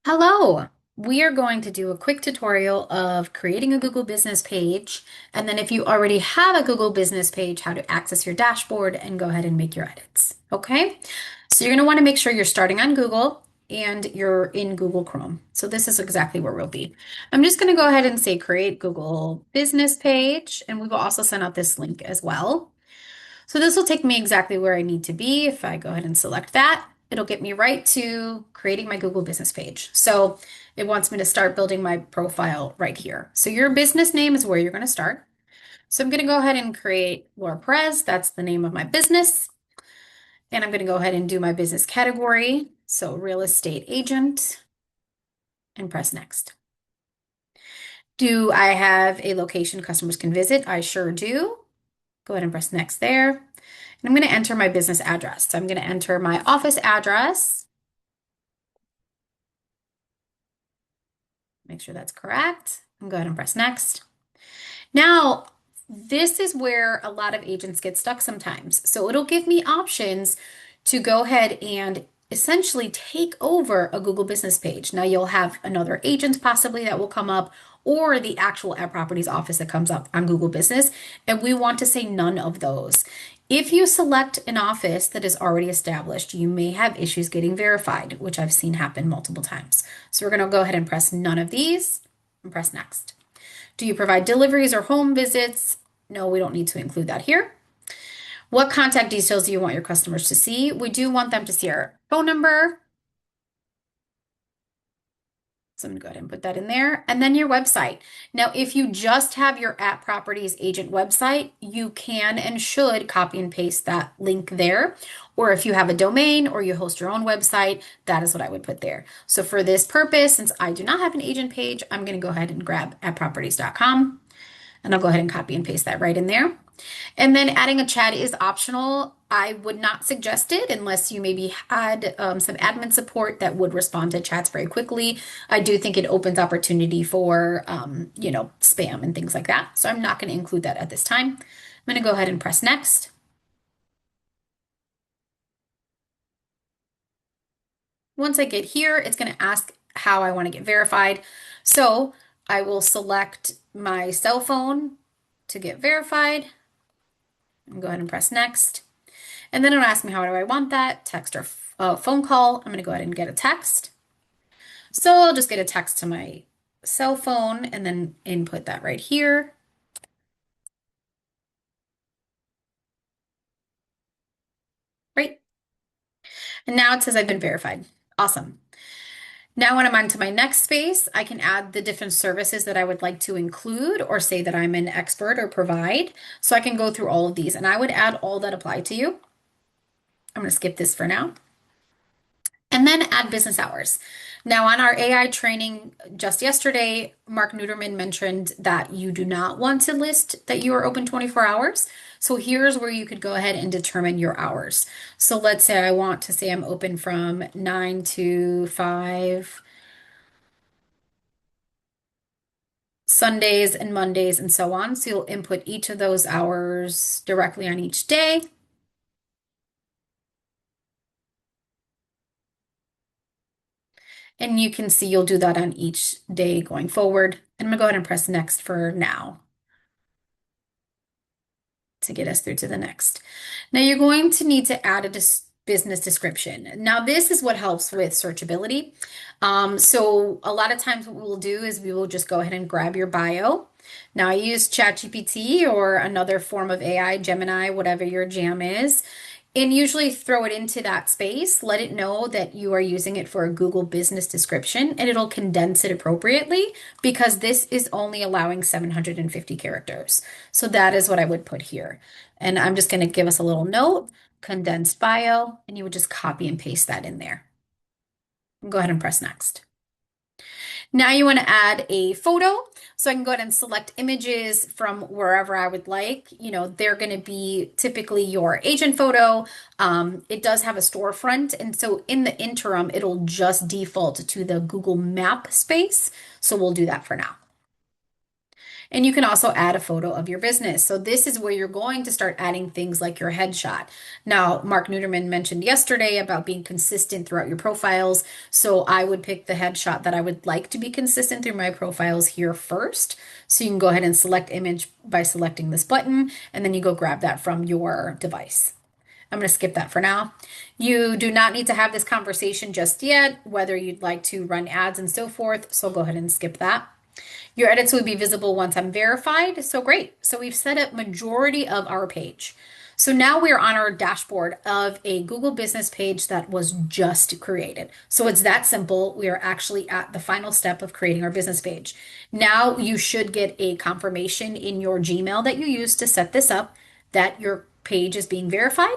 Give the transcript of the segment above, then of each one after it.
Hello. We are going to do a quick tutorial of creating a Google Business page, and then if you already have a Google Business page, how to access your dashboard and go ahead and make your edits. Okay? So you're going to want to make sure you're starting on Google and you're in Google Chrome. So this is exactly where we'll be. I'm just going to go ahead and say create Google Business page, and we will also send out this link as well. So this will take me exactly where I need to be. If I go ahead and select that, it'll get me right to creating my Google business page. So it wants me to start building my profile right here. So your business name is where you're going to start. So I'm going to go ahead and create Laura Perez. That's the name of my business. And I'm going to go ahead and do my business category. So real estate agent and press next. Do I have a location customers can visit? I sure do. Go ahead and press next there. And I'm going to enter my business address. So I'm going to enter my office address. Make sure that's correct. And go ahead and press next. Now, this is where a lot of agents get stuck sometimes. So it'll give me options to go ahead and essentially take over a Google business page. Now you'll have another agent possibly that will come up or the actual At Properties office that comes up on Google Business. And we want to say none of those. If you select an office that is already established, you may have issues getting verified, which I've seen happen multiple times. So we're going to go ahead and press none of these and press next. Do you provide deliveries or home visits? No, we don't need to include that here. What contact details do you want your customers to see? We do want them to see our phone number. So I'm going to go ahead and put that in there. And then your website. Now, if you just have your At Properties agent website, you can and should copy and paste that link there. Or if you have a domain or you host your own website, that is what I would put there. So for this purpose, since I do not have an agent page, I'm going to go ahead and grab atproperties.com. And I'll go ahead and copy and paste that right in there. And then adding a chat is optional. I would not suggest it unless you maybe had some admin support that would respond to chats very quickly. I do think it opens opportunity for, spam and things like that. So I'm not going to include that at this time. I'm going to go ahead and press next. Once I get here, it's going to ask how I want to get verified. So I will select my cell phone to get verified and go ahead and press next. And then it'll ask me how do I want that, text or phone call. I'm going to go ahead and get a text. So I'll just get a text to my cell phone and then input that right here. Right. And now it says I've been verified. Awesome. Now when I'm on to my next space, I can add the different services that I would like to include or say that I'm an expert or provide. So I can go through all of these and I would add all that apply to you. I'm going to skip this for now. And then add business hours. Now, on our AI training just yesterday, Mark Nuderman mentioned that you do not want to list that you are open 24 hours. So here's where you could go ahead and determine your hours. So let's say I want to say I'm open from 9 to 5, Sundays and Mondays, and so on. So you'll input each of those hours directly on each day. And you can see you'll do that on each day going forward. And I'm gonna go ahead and press next for now to get us through to the next. Now you're going to need to add a business description. Now this is what helps with searchability. So a lot of times what we'll do is we will just go ahead and grab your bio. Now I use ChatGPT or another form of AI, Gemini, whatever your jam is, and usually throw it into that space. Let it know that you are using it for a Google business description and it'll condense it appropriately because this is only allowing 750 characters. So that is what I would put here. And I'm just going to give us a little note, condensed bio, and you would just copy and paste that in there. Go ahead and press next. Now you want to add a photo. So I can go ahead and select images from wherever I would like. You know, they're going to be typically your agent photo. It does have a storefront. And so in the interim, it'll just default to the Google Map space. So we'll do that for now. And you can also add a photo of your business. So this is where you're going to start adding things like your headshot. Now, Mark Nuderman mentioned yesterday about being consistent throughout your profiles. So I would pick the headshot that I would like to be consistent through my profiles here first. So you can go ahead and select image by selecting this button, and then you go grab that from your device. I'm going to skip that for now. You do not need to have this conversation just yet, whether you'd like to run ads and so forth. So go ahead and skip that. Your edits will be visible once I'm verified. So great. So we've set up majority of our page. So now we're on our dashboard of a Google business page that was just created. So it's that simple. We are actually at the final step of creating our business page. Now you should get a confirmation in your Gmail that you use to set this up that your page is being verified.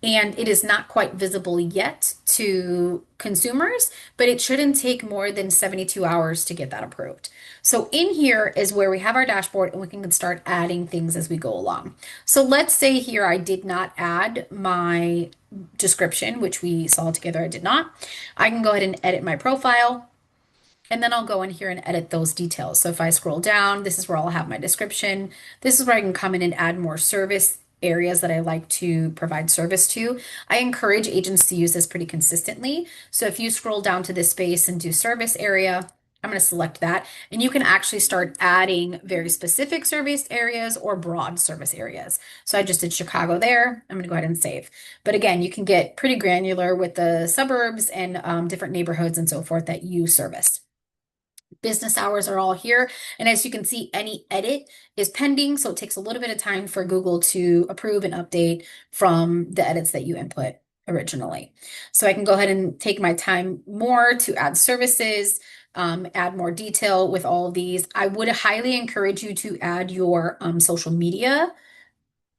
And it is not quite visible yet to consumers, but it shouldn't take more than 72 hours to get that approved. So in here is where we have our dashboard and we can start adding things as we go along. So let's say here I did not add my description, which we saw together I did not. I can go ahead and edit my profile. And then I'll go in here and edit those details. So if I scroll down, this is where I'll have my description. This is where I can come in and add more service areas that I like to provide service to. I encourage agents to use this pretty consistently. So if you scroll down to this space and do service area, I'm going to select that, and you can actually start adding very specific service areas or broad service areas. So I just did Chicago there. I'm going to go ahead and save. But again, you can get pretty granular with the suburbs and different neighborhoods and so forth that you service. Business hours are all here. And as you can see, any edit is pending. So it takes a little bit of time for Google to approve and update from the edits that you input originally. So I can go ahead and take my time more to add services, add more detail with all of these. I would highly encourage you to add your social media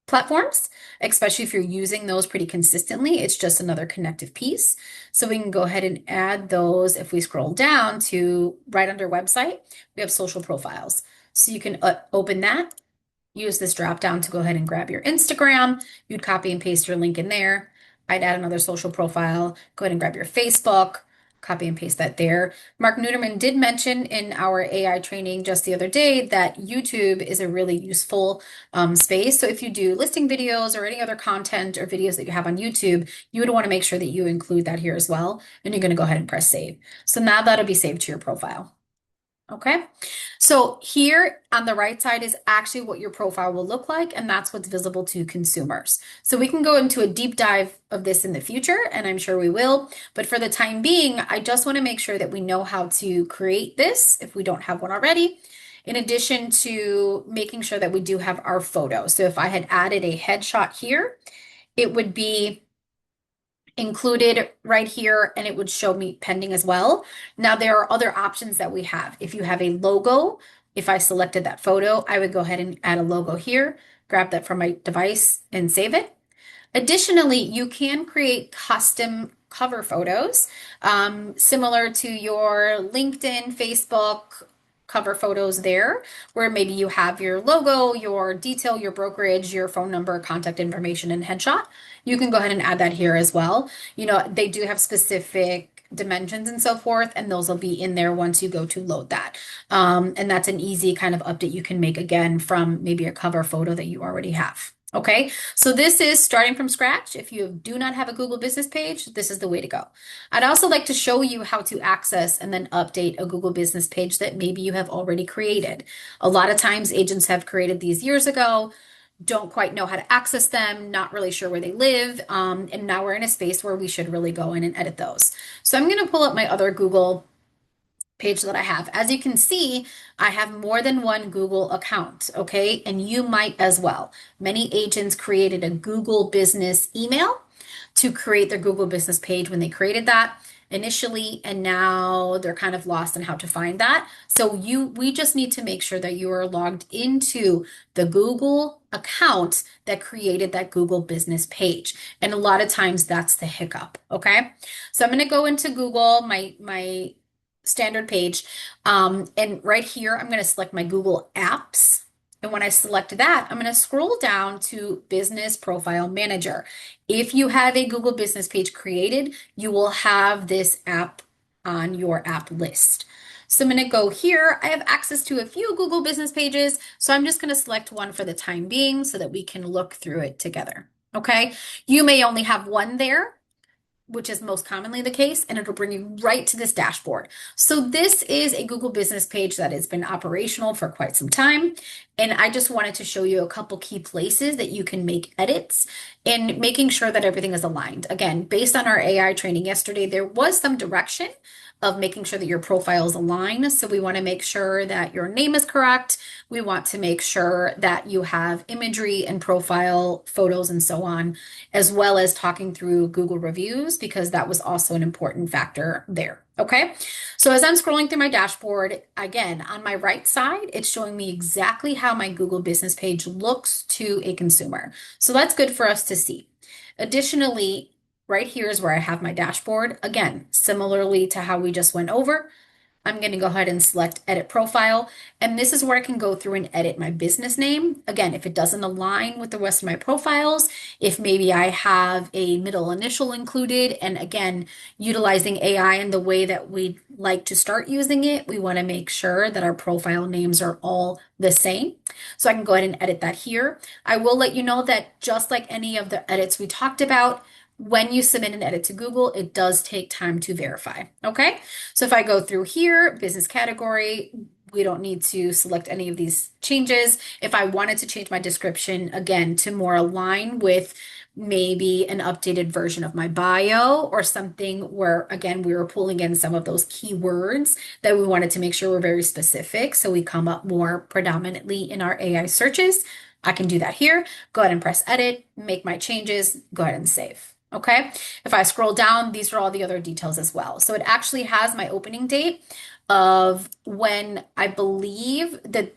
platforms, especially if you're using those pretty consistently. It's just another connective piece. So we can go ahead and add those. If we scroll down to right under website, we have social profiles. So you can open that, use this drop down to go ahead and grab your Instagram. You'd copy and paste your link in there. I'd add another social profile, go ahead and grab your Facebook, copy and paste that there. Mark Nuderman did mention in our AI training just the other day that YouTube is a really useful space. So if you do listing videos or any other content or videos that you have on YouTube, you would want to make sure that you include that here as well. And you're going to go ahead and press save. So now that'll be saved to your profile. Okay, so here on the right side is actually what your profile will look like, and that's what's visible to consumers. So we can go into a deep dive of this in the future, and I'm sure we will. But for the time being, I just want to make sure that we know how to create this if we don't have one already, in addition to making sure that we do have our photo. So if I had added a headshot here, it would be included right here and it would show me pending as well. Now there are other options that we have. If you have a logo, if I selected that photo, I would go ahead and add a logo here, grab that from my device and save it. Additionally, you can create custom cover photos, similar to your LinkedIn, Facebook cover photos there, where maybe you have your logo, your detail, your brokerage, your phone number, contact information, and headshot. You can go ahead and add that here as well. You know, they do have specific dimensions and so forth, and those will be in there once you go to load that. And that's an easy kind of update you can make again from maybe a cover photo that you already have. Okay, so this is starting from scratch. If you do not have a Google business page, this is the way to go. I'd also like to show you how to access and then update a Google business page that maybe you have already created. A lot of times agents have created these years ago, don't quite know how to access them, not really sure where they live, and now we're in a space where we should really go in and edit those. So I'm going to pull up my other Google page that I have. As you can see, I have more than one Google account, okay? And you might as well. Many agents created a Google business email to create their Google business page when they created that initially, and now they're kind of lost on how to find that. So we just need to make sure that you are logged into the Google account that created that Google business page. And a lot of times that's the hiccup, okay? So I'm going to go into Google, my standard page. And right here, I'm going to select my Google Apps. And when I select that, I'm going to scroll down to Business Profile Manager. If you have a Google business page created, you will have this app on your app list. So I'm going to go here. I have access to a few Google business pages. So I'm just going to select one for the time being so that we can look through it together. Okay. You may only have one there, which is most commonly the case, and it'll bring you right to this dashboard. So this is a Google business page that has been operational for quite some time. And I just wanted to show you a couple key places that you can make edits and making sure that everything is aligned. Again, based on our AI training yesterday, there was some direction of making sure that your profiles align. So we want to make sure that your name is correct. We want to make sure that you have imagery and profile photos and so on, as well as talking through Google reviews, because that was also an important factor there. Okay. So as I'm scrolling through my dashboard, again, on my right side, it's showing me exactly how my Google business page looks to a consumer. So that's good for us to see. Additionally, right here is where I have my dashboard. Again, similarly to how we just went over, I'm going to go ahead and select edit profile. And this is where I can go through and edit my business name. Again, if it doesn't align with the rest of my profiles, if maybe I have a middle initial included, and again, utilizing AI in the way that we'd like to start using it, we want to make sure that our profile names are all the same. So I can go ahead and edit that here. I will let you know that just like any of the edits we talked about, when you submit an edit to Google, it does take time to verify. Okay. So if I go through here, business category, we don't need to select any of these changes. If I wanted to change my description again to more align with maybe an updated version of my bio or something where, again, we were pulling in some of those keywords that we wanted to make sure were very specific so we come up more predominantly in our AI searches, I can do that here. Go ahead and press edit, make my changes, go ahead and save. Okay. If I scroll down, these are all the other details as well. So it actually has my opening date of when I believe that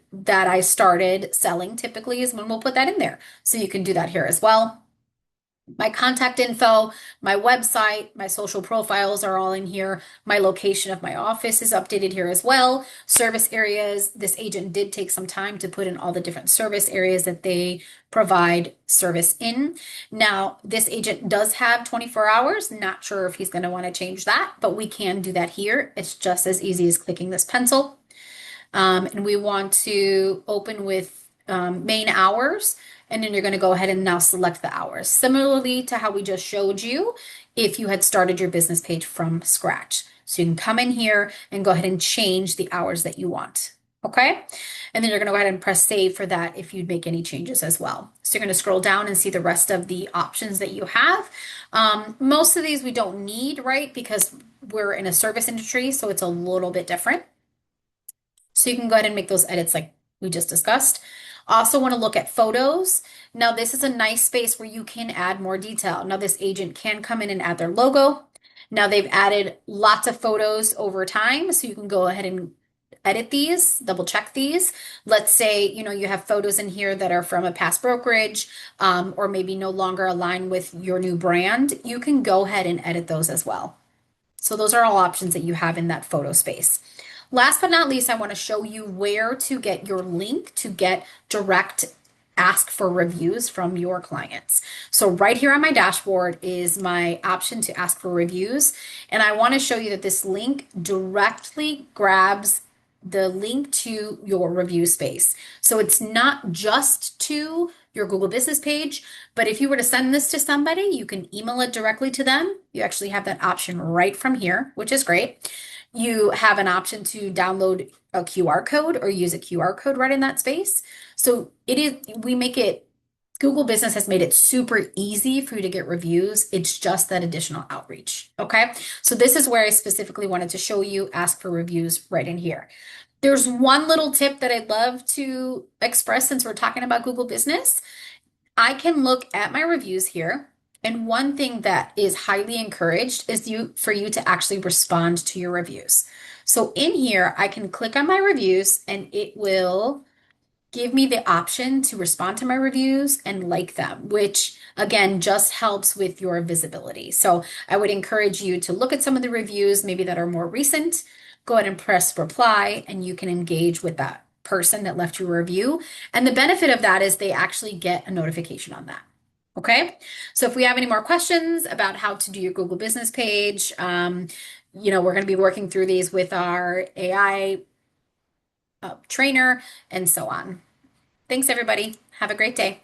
I started selling typically is when we'll put that in there. So you can do that here as well. My contact info, my website, my social profiles are all in here. My location of my office is updated here as well. Service areas, this agent did take some time to put in all the different service areas that they provide service in. Now, this agent does have 24 hours. Not sure if he's going to want to change that, but we can do that here. It's just as easy as clicking this pencil. And we want to open with main hours, and then you're going to go ahead and now select the hours. Similarly to how we just showed you if you had started your business page from scratch. So you can come in here and go ahead and change the hours that you want. Okay. And then you're going to go ahead and press save for that if you'd make any changes as well. So you're going to scroll down and see the rest of the options that you have. Most of these we don't need, right? Because we're in a service industry, so it's a little bit different. So you can go ahead and make those edits like we just discussed. Also want to look at photos. Now this is a nice space where you can add more detail. Now this agent can come in and add their logo. Now they've added lots of photos over time, so you can go ahead and edit these, double check these. Let's say, you have photos in here that are from a past brokerage, or maybe no longer align with your new brand. You can go ahead and edit those as well. So those are all options that you have in that photo space. Last but not least, I want to show you where to get your link to get direct ask for reviews from your clients. So right here on my dashboard is my option to ask for reviews. And I want to show you that this link directly grabs the link to your review space. So it's not just to your Google business page, but if you were to send this to somebody, you can email it directly to them. You actually have that option right from here, which is great. You have an option to download a QR code or use a QR code right in that space. So Google Business has made it super easy for you to get reviews. It's just that additional outreach. Okay. So this is where I specifically wanted to show you ask for reviews right in here. There's one little tip that I'd love to express since we're talking about Google Business. I can look at my reviews here. And one thing that is highly encouraged is for you to actually respond to your reviews. So in here, I can click on my reviews and it will give me the option to respond to my reviews and like them, which again, just helps with your visibility. So I would encourage you to look at some of the reviews, maybe that are more recent, go ahead and press reply and you can engage with that person that left you a review. And the benefit of that is they actually get a notification on that. Okay, so if we have any more questions about how to do your Google business page, we're going to be working through these with our AI trainer and so on. Thanks, everybody. Have a great day.